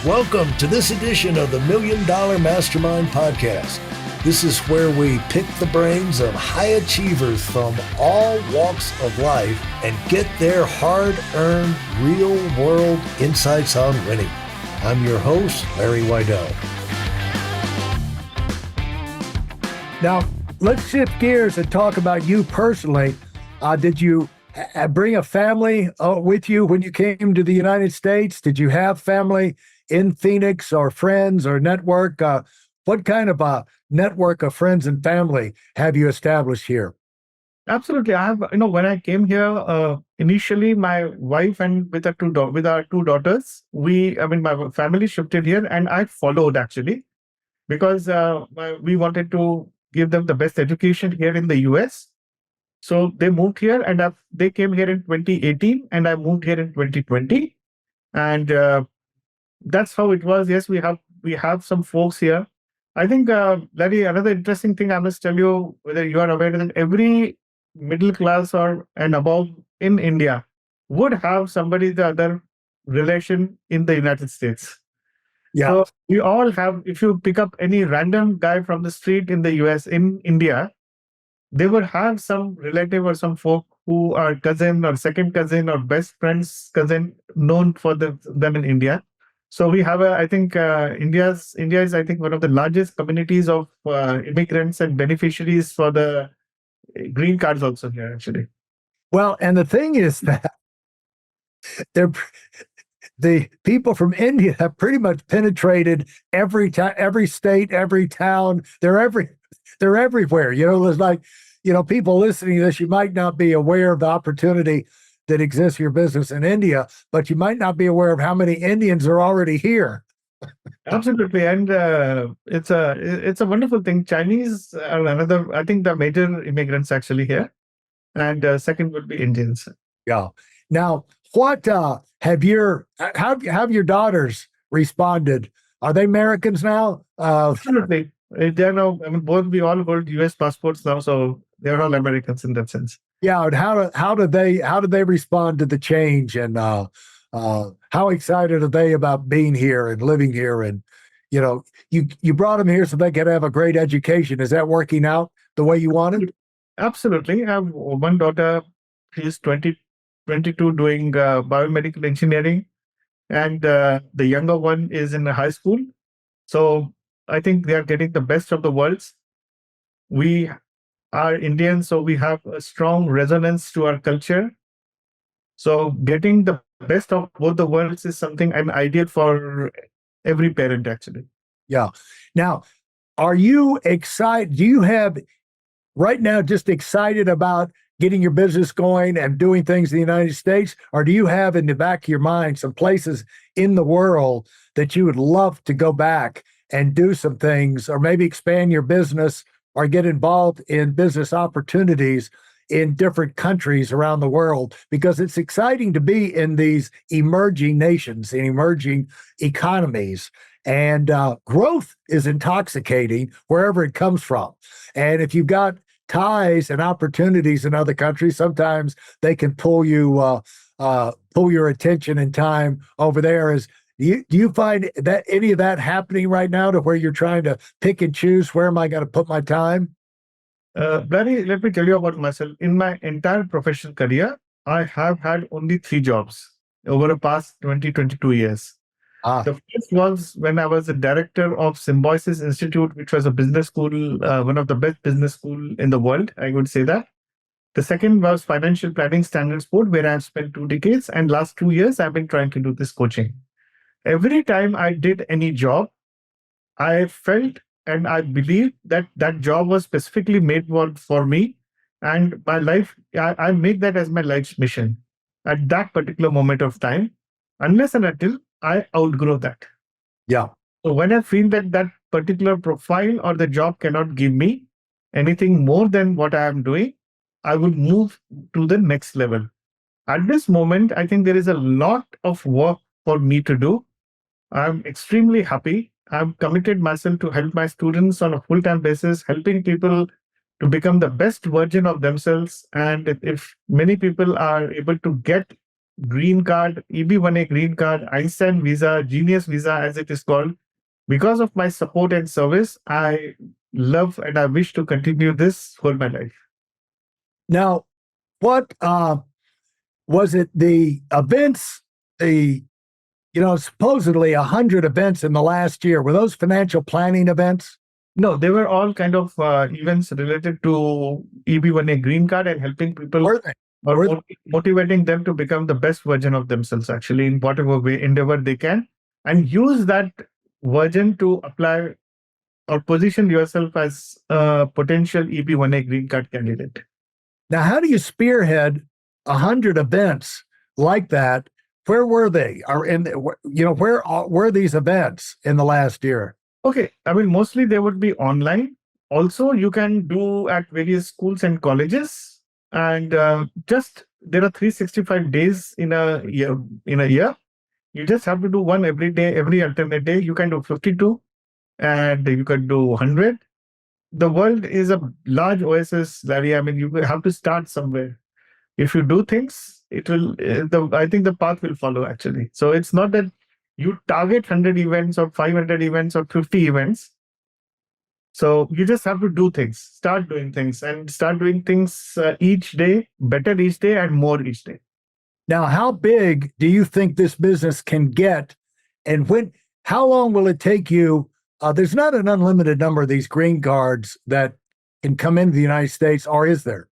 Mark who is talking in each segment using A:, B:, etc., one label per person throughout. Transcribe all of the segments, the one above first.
A: Welcome to this edition of the Million Dollar Mastermind podcast. This is where we pick the brains of high achievers from all walks of life and get their hard-earned, real-world insights on winning. I'm your host, Larry Weidel. Now, let's shift gears and talk about you personally. Did you bring a family with you when you came to the United States? Did you have family in Phoenix or friends or network? What kind of a network of friends and family have you established here?
B: Absolutely. I have, when I came here, initially my wife and with our two daughters, my family shifted here and I followed actually because we wanted to give them the best education here in the US. So they moved here and they came here in 2018 and I moved here in 2020. And that's how it was. Yes, we have some folks here. I think, Larry, another interesting thing I must tell you, whether you are aware that every middle class and above in India would have somebody the other relation in the United States.
A: Yeah.
B: So we all have, if you pick up any random guy from the street in the US, in India, they would have some relative or some folk who are cousin or second cousin or best friend's cousin known for them in India. So we have India is, I think, one of the largest communities of immigrants and beneficiaries for the green cards also here, actually.
A: Well, and the thing is that the people from India have pretty much penetrated every state, every town. They're everywhere. There's people listening to this, you might not be aware of the opportunity that exists in your business in India, but you might not be aware of how many Indians are already here.
B: Absolutely. And it's a wonderful thing. Chinese are another, I think, the major immigrants actually here. And second would be Indians.
A: Yeah. Now, what have your daughters responded? Are they Americans now?
B: Absolutely. They're now, we all hold US passports now, so they're all Americans in that sense.
A: Yeah. And how did they respond to the change, and how excited are they about being here and living here? And you brought them here so they could have a great education. Is that working out the way you wanted?
B: Absolutely. I have one daughter. She's 22, doing biomedical engineering, and the younger one is in high school. So I think they are getting the best of the worlds. We are Indian, so we have a strong resonance to our culture. So getting the best of both the worlds is something an ideal for every parent, actually.
A: Yeah. Now, are you excited? Do you have right now just excited about getting your business going and doing things in the United States? Or do you have in the back of your mind some places in the world that you would love to go back and do some things, or maybe expand your business or get involved in business opportunities in different countries around the world? Because it's exciting to be in these emerging nations, in emerging economies, and growth is intoxicating wherever it comes from. And if you've got ties and opportunities in other countries, sometimes they can pull your attention and time over there. Do you find that any of that happening right now, to where you're trying to pick and choose, where am I going to put my time?
B: Barry, let me tell you about myself. In my entire professional career, I have had only 3 jobs over the past 22 years. The first was when I was a director of Symbiosis Institute, which was a business school, one of the best business school in the world, I would say that. The second was Financial Planning Standards Board, where I've spent 2 decades, and last 2 years, I've been trying to do this coaching. Every time I did any job, I felt and I believed that that job was specifically made for me, and my life, I made that as my life's mission at that particular moment of time, unless and until I outgrow that.
A: Yeah.
B: So when I feel that that particular profile or the job cannot give me anything more than what I am doing, I will move to the next level. At this moment, I think there is a lot of work for me to do. I'm extremely happy. I've committed myself to help my students on a full-time basis, helping people to become the best version of themselves. And if many people are able to get green card, EB1A green card, Einstein Visa, Genius Visa, as it is called. Because of my support and service, I love and I wish to continue this for my life.
A: Now, what was it? The events, supposedly 100 events in the last year. Were those financial planning events?
B: No, they were all kind of events related to EB1A green card and helping people or motivating them to become the best version of themselves, actually, in whatever way, endeavor they can, and use that version to apply or position yourself as a potential EB1A green card candidate.
A: Now, how do you spearhead 100 events like that? Where were they? Where were these events in the last year?
B: Okay, I mean, mostly they would be online. Also, you can do at various schools and colleges, and just there are 365 days in a year. You just have to do one every day, every alternate day. You can do 52, and you can do 100. The world is a large oasis, Larry. I mean, you have to start somewhere. If you do things, it will. I think the path will follow, actually. So it's not that you target 100 events or 500 events or 50 events. So you just have to do things, start doing things, and start doing things each day, better each day, and more each day.
A: Now, how big do you think this business can get? And how long will it take you? There's not an unlimited number of these green cards that can come into the United States, or is there?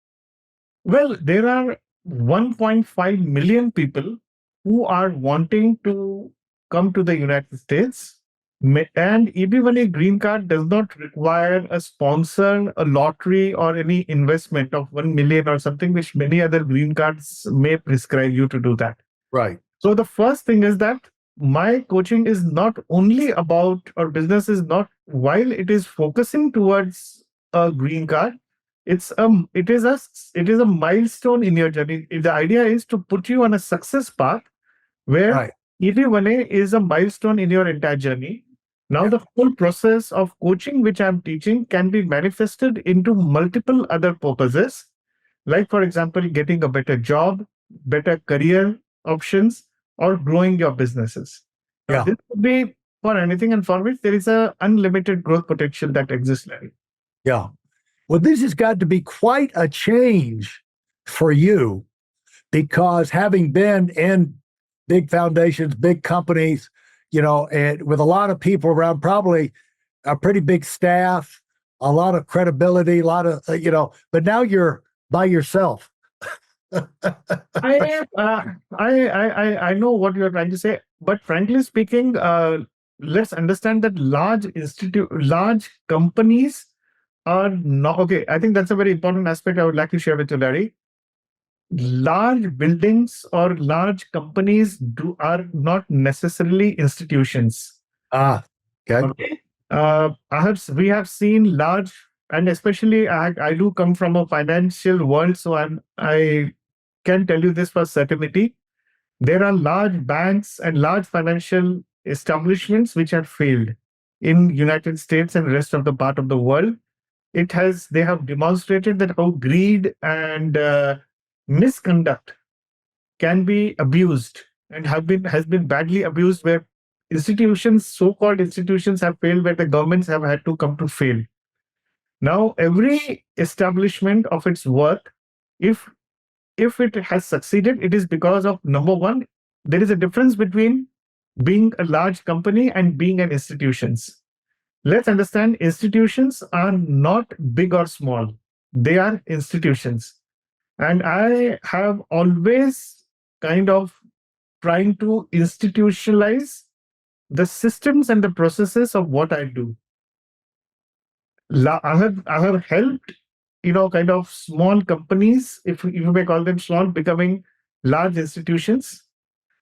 B: Well, there are 1.5 million people who are wanting to come to the United States. And EB1A green card does not require a sponsor, a lottery, or any investment of 1 million or something, which many other green cards may prescribe you to do that.
A: Right.
B: So the first thing is that my coaching is not only about, or business is not, while it is focusing towards a green card, it is a milestone in your journey. The idea is to put you on a success path where EB1A is a milestone in your entire journey. Now, the whole process of coaching, which I'm teaching, can be manifested into multiple other purposes, like, for example, getting a better job, better career options, or growing your businesses. Now, this could be for anything and for which there is an unlimited growth potential that exists, Larry.
A: Yeah. Well, this has got to be quite a change for you, because having been in big foundations, big companies, and with a lot of people around, probably a pretty big staff, a lot of credibility, a lot of, but now you're by yourself.
B: I know what you're trying to say, but frankly speaking, let's understand that large companies are not okay. I think that's a very important aspect I would like to share with you, Larry. Large buildings or large companies are not necessarily institutions.
A: Okay.
B: We have seen large, and especially I do come from a financial world, so I can tell you this for certainty. There are large banks and large financial establishments which have failed in United States and rest of the part of the world. They have demonstrated that how greed and misconduct can be abused and has been badly abused, where so-called institutions have failed, where the governments have had to come to fail. Now, every establishment of its work, if it has succeeded, it is because of, number one, there is a difference between being a large company and being an institutions. Let's understand, institutions are not big or small. They are institutions. And I have always kind of trying to institutionalize the systems and the processes of what I do. I have helped, kind of small companies, if you may call them small, becoming large institutions.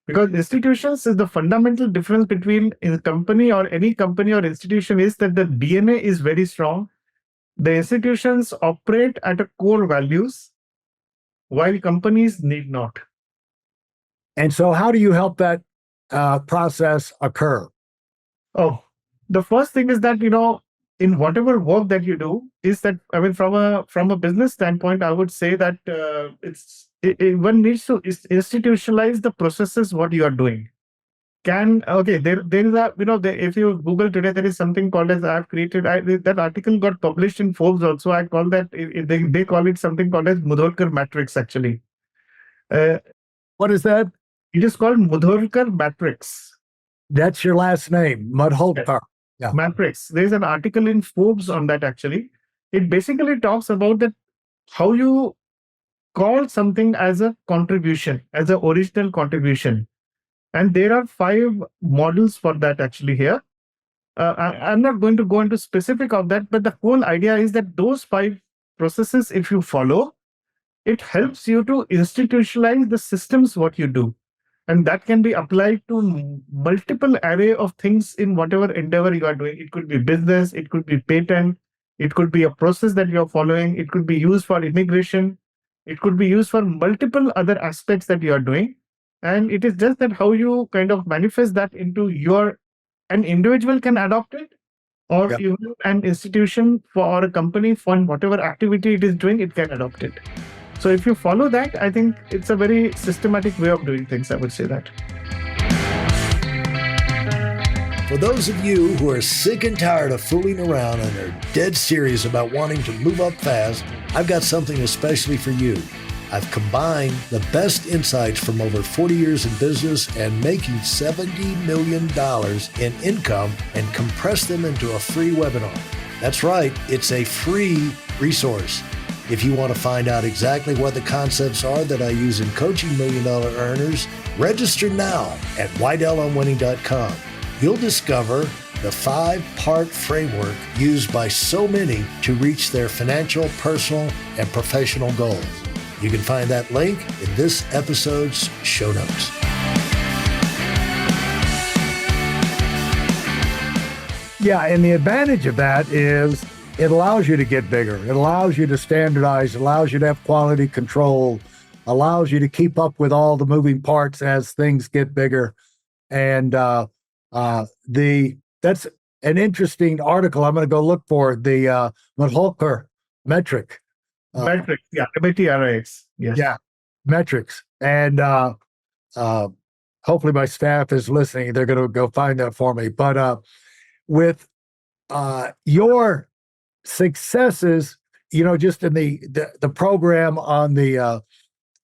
B: Because institutions is the fundamental difference between a company or any company or institution is that the DNA is very strong. The institutions operate at a core values, while companies need not.
A: And so how do you help that process occur?
B: Oh, the first thing is that, in whatever work that you do, is that, I mean, from a business standpoint, I would say that one needs to institutionalize the processes what you are doing. There is a, if you Google today, there is something called as, I've created, that article got published in Forbes also. I call that, they call it something called as Mudholkar matrix, actually.
A: What is that?
B: It is called Mudholkar matrix.
A: That's your last name, Mudholkar.
B: Yeah. Matrix. There's an article in Forbes on that, actually. It basically talks about that how you call something as a contribution, as an original contribution. And there are 5 models for that, actually, here. I'm not going to go into specific of that, but the whole idea is that those 5 processes, if you follow, it helps you to institutionalize the systems what you do. And that can be applied to multiple array of things in whatever endeavor you are doing. It could be business, it could be patent, it could be a process that you're following, it could be used for immigration, it could be used for multiple other aspects that you are doing. And it is just that how you kind of manifest that into an individual can adopt it, or even an institution or a company for whatever activity it is doing, it can adopt it. So if you follow that, I think it's a very systematic way of doing things, I would say that.
C: For those of you who are sick and tired of fooling around and are dead serious about wanting to move up fast, I've got something especially for you. I've combined the best insights from over 40 years in business and making $70 million in income and compressed them into a free webinar. That's right, it's a free resource. If you want to find out exactly what the concepts are that I use in coaching $1 million earners, register now at WeidelOnWinning.com. You'll discover the 5-part framework used by so many to reach their financial, personal, and professional goals. You can find that link in this episode's show notes.
A: Yeah, and the advantage of that is it allows you to get bigger. It allows you to standardize, allows you to have quality control, allows you to keep up with all the moving parts as things get bigger. And that's an interesting article. I'm going to go look for the Mudholkar metric.
B: Metrics, yeah, MATRIX. Yes.
A: Yeah, metrics. And hopefully my staff is listening. They're going to go find that for me. But with your successes, just in the program on the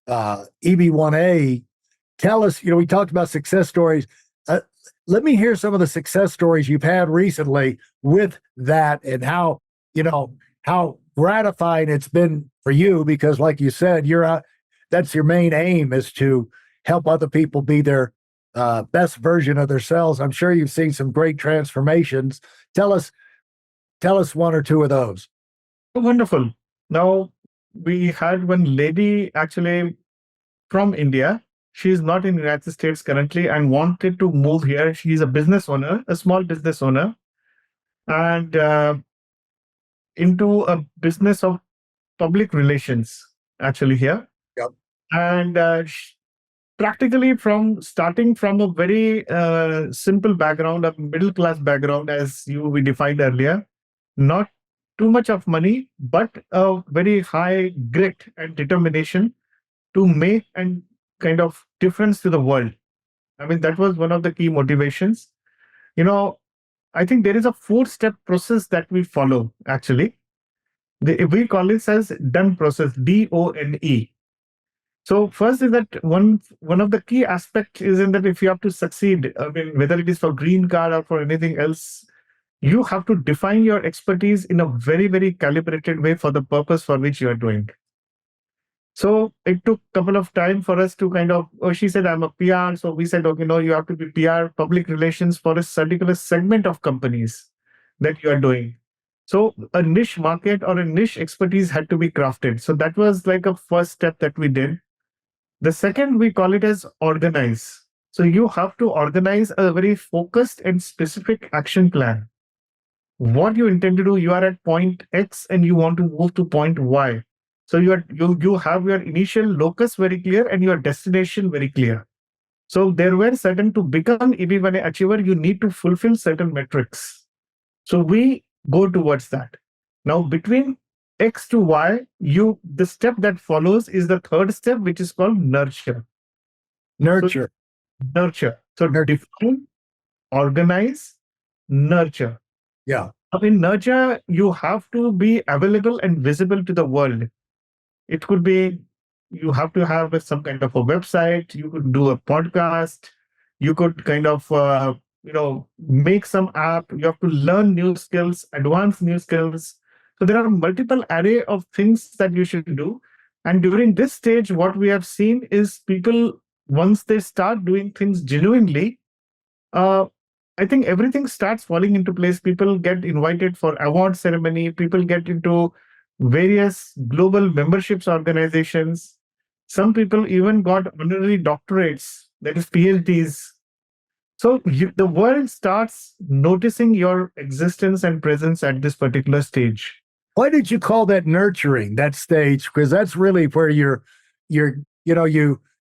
A: EB1A, tell us, we talked about success stories. Let me hear some of the success stories you've had recently with that, and how gratifying it's been for you, because like you said, that's your main aim, is to help other people be their best version of themselves. I'm sure you've seen some great transformations. Tell us 1 or 2 of those.
B: Wonderful. Now, we had one lady actually from India. She's not in the United States currently and wanted to move here. She's a business owner, a small business owner, and into a business of public relations, actually, here.
A: Yep.
B: And practically starting from a very simple background, a middle-class background, as we defined earlier, not too much of money, but a very high grit and determination to make and kind of difference to the world. I mean, that was one of the key motivations. I think there is a 4-step process that we follow, actually. We call this as DONE process, DONE. So first is that one of the key aspects is in that if you have to succeed, I mean, whether it is for green card or for anything else, you have to define your expertise in a very, very calibrated way for the purpose for which you are doing. So it took a couple of time for us to kind of, she said, I'm a PR. So we said, okay, no, you have to be PR, public relations, for a particular segment of companies that you are doing. So a niche market or a niche expertise had to be crafted. So that was like a first step that we did. The second, we call it as organize. So you have to organize a very focused and specific action plan. What you intend to do, you are at point X and you want to move to point Y. So you have your initial locus very clear and your destination very clear. So there were certain, to become EB1A achiever, you need to fulfill certain metrics. So we go towards that. Now, between X to Y, the step that follows is the third step, which is called nurture.
A: Nurture.
B: So, nurture. So
A: Nurture.
B: define, organize, nurture.
A: Yeah.
B: In nurture, you have to be available and visible to the world. It could be you have to have some kind of a website. You could do a podcast. You could kind of make some app. You have to learn new skills, advance new skills. So there are multiple array of things that you should do. And during this stage, what we have seen is people, once they start doing things genuinely, uh, I think everything starts falling into place. People get invited for award ceremony. People get into various global memberships organizations. Some people even got honorary doctorates, that is PhDs. So the world starts noticing your existence and presence at this particular stage.
A: Why did you call that nurturing, that stage? Because that's really where you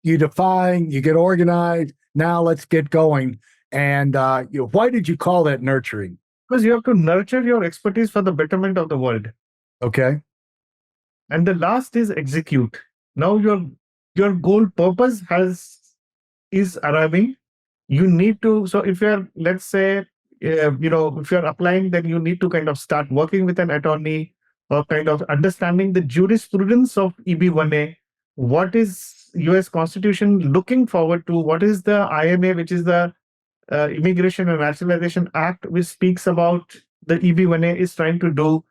A: define, you get organized. Now let's get going. And why did you call that nurturing?
B: Because you have to nurture your expertise for the betterment of the world.
A: Okay.
B: And the last is execute. Now your goal purpose is arriving. You need to, so if you're, let's say, if you're applying, then you need to kind of start working with an attorney or kind of understanding the jurisprudence of EB1A. What is US Constitution looking forward to? What is the INA, which is the Immigration and Naturalization Act, which speaks about the EB1A is trying to do.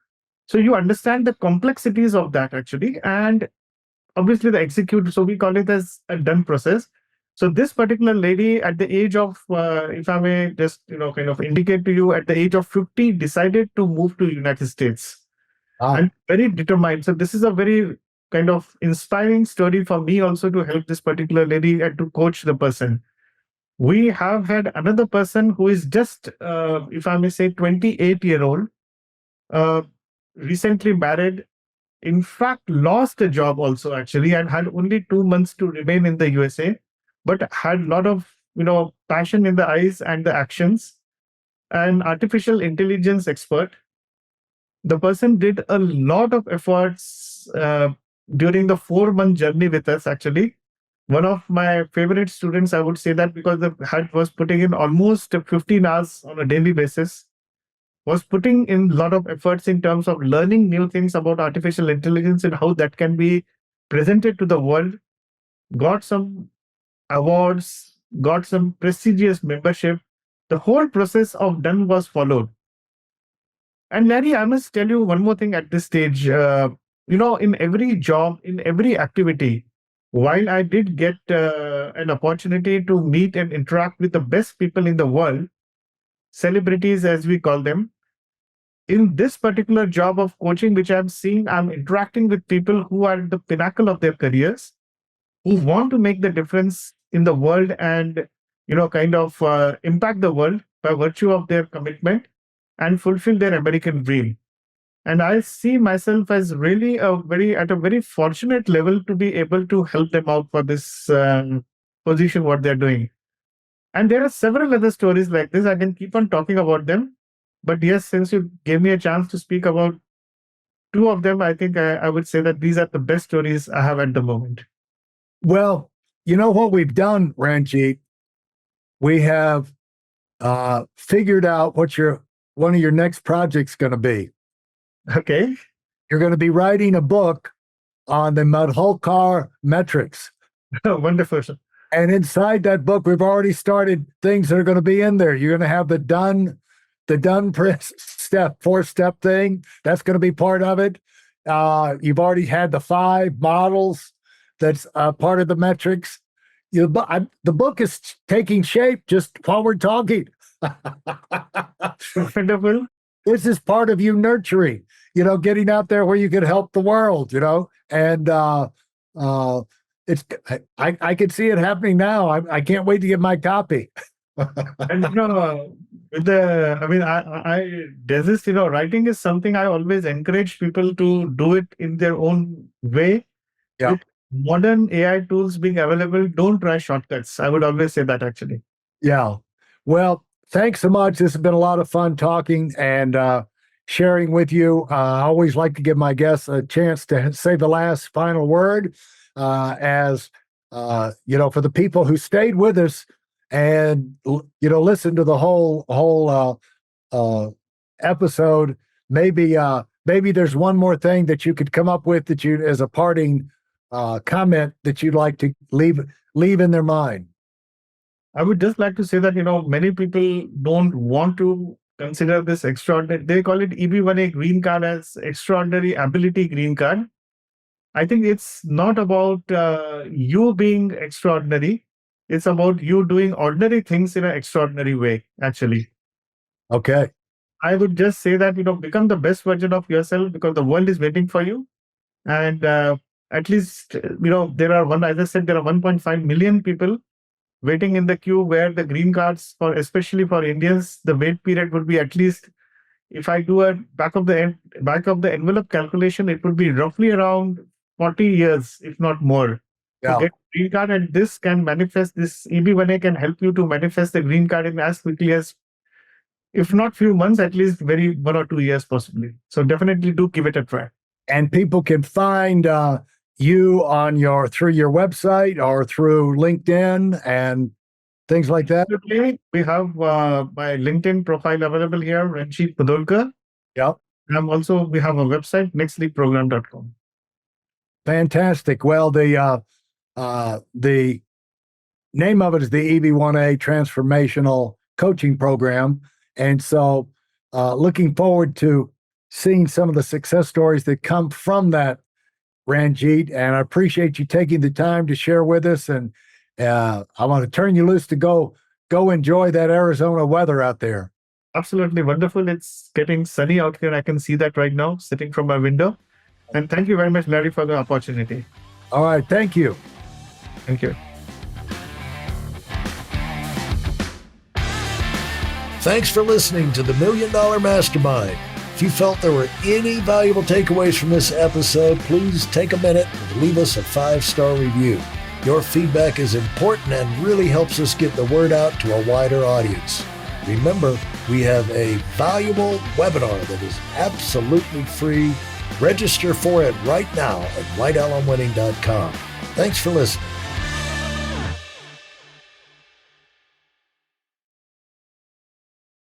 B: So you understand the complexities of that actually, and obviously the execute. So we call it as a done process. So this particular lady at the age of, if I may just, kind of indicate to you, at the age of 50, decided to move to United States. And very determined. So this is a very kind of inspiring story for me also to help this particular lady and to coach the person. We have had another person who is just, if I may say, 28-year-old, recently married, in fact, lost a job also actually, and had only 2 months to remain in the USA, but had a lot of, passion in the eyes and the actions. An artificial intelligence expert. The person did a lot of efforts during the 4-month journey with us actually. One of my favorite students, I would say that, because the head was putting in almost 15 hours on a daily basis, was putting in a lot of efforts in terms of learning new things about artificial intelligence and how that can be presented to the world, got some awards, got some prestigious membership. The whole process of done was followed. And Larry, I must tell you one more thing at this stage. In every job, in every activity, while I did get an opportunity to meet and interact with the best people in the world, celebrities as we call them, in this particular job of coaching, which I'm seeing, I'm interacting with people who are at the pinnacle of their careers, who want to make the difference in the world and, impact the world by virtue of their commitment and fulfill their American dream. And I see myself as really at a very fortunate level to be able to help them out for this position, what they're doing. And there are several other stories like this. I can keep on talking about them. But yes, since you gave me a chance to speak about 2 of them, I think I would say that these are the best stories I have at the moment.
A: Well, you know what we've done, Ranjeet? We have figured out what one of your next projects going to be.
B: Okay.
A: You're going to be writing a book on the Mudholkar metrics.
B: Wonderful.
A: And inside that book, we've already started things that are going to be in there. You're going to have the done step, 4-step thing. That's going to be part of it. You've already had the 5 models. That's part of the metrics. The book is taking shape just while we're talking.
B: Wonderful.
A: This is part of you nurturing, getting out there where you can help the world, and I can see it happening now. I can't wait to get my copy.
B: And there's this, writing is something I always encourage people to do it in their own way.
A: Yeah.
B: With modern AI tools being available, don't try shortcuts. I would always say that actually.
A: Yeah. Well, thanks so much. This has been a lot of fun talking, and sharing with you. I always like to give my guests a chance to say the last final word. As for the people who stayed with us and listened to the whole episode, maybe there's one more thing that you could come up with that you, as a parting comment, that you'd like to leave in their mind.
B: I would just like to say that, many people don't want to consider this extraordinary. They call it EB1A green card as extraordinary ability green card. I think it's not about you being extraordinary. It's about you doing ordinary things in an extraordinary way, actually.
A: Okay.
B: I would just say that, become the best version of yourself because the world is waiting for you. And at least, there are, as I said, there are 1.5 million people waiting in the queue where the green cards, especially for Indians, the wait period would be at least, if I do a back of the envelope calculation, it would be roughly around 40 years, if not more, to get green card. And this can manifest, this EB1A can help you to manifest the green card in as quickly as, if not few months, at least 1 or 2 years possibly. So definitely do give it a try.
A: And people can find you on through your website or through LinkedIn and things like that.
B: We have my LinkedIn profile available here, Ranjeet Mudholkar.
A: Yep.
B: And also we have a website, nextleapprogram.com.
A: Fantastic. Well, the name of it is the EB1A Transformational Coaching Program. And so looking forward to seeing some of the success stories that come from that, Ranjeet. And I appreciate you taking the time to share with us. And I want to turn you loose to go enjoy that Arizona weather out there.
B: Absolutely wonderful. It's getting sunny out here. I can see that right now, sitting from my window. And thank you very much, Larry, for the opportunity.
A: All right. Thank you.
B: Thank you.
C: Thanks for listening to the Million Dollar Mastermind. If you felt there were any valuable takeaways from this episode, please take a minute and leave us a 5-star review. Your feedback is important and really helps us get the word out to a wider audience. Remember, we have a valuable webinar that is absolutely free. Register for it right now at weidelonwinning.com. Thanks for listening.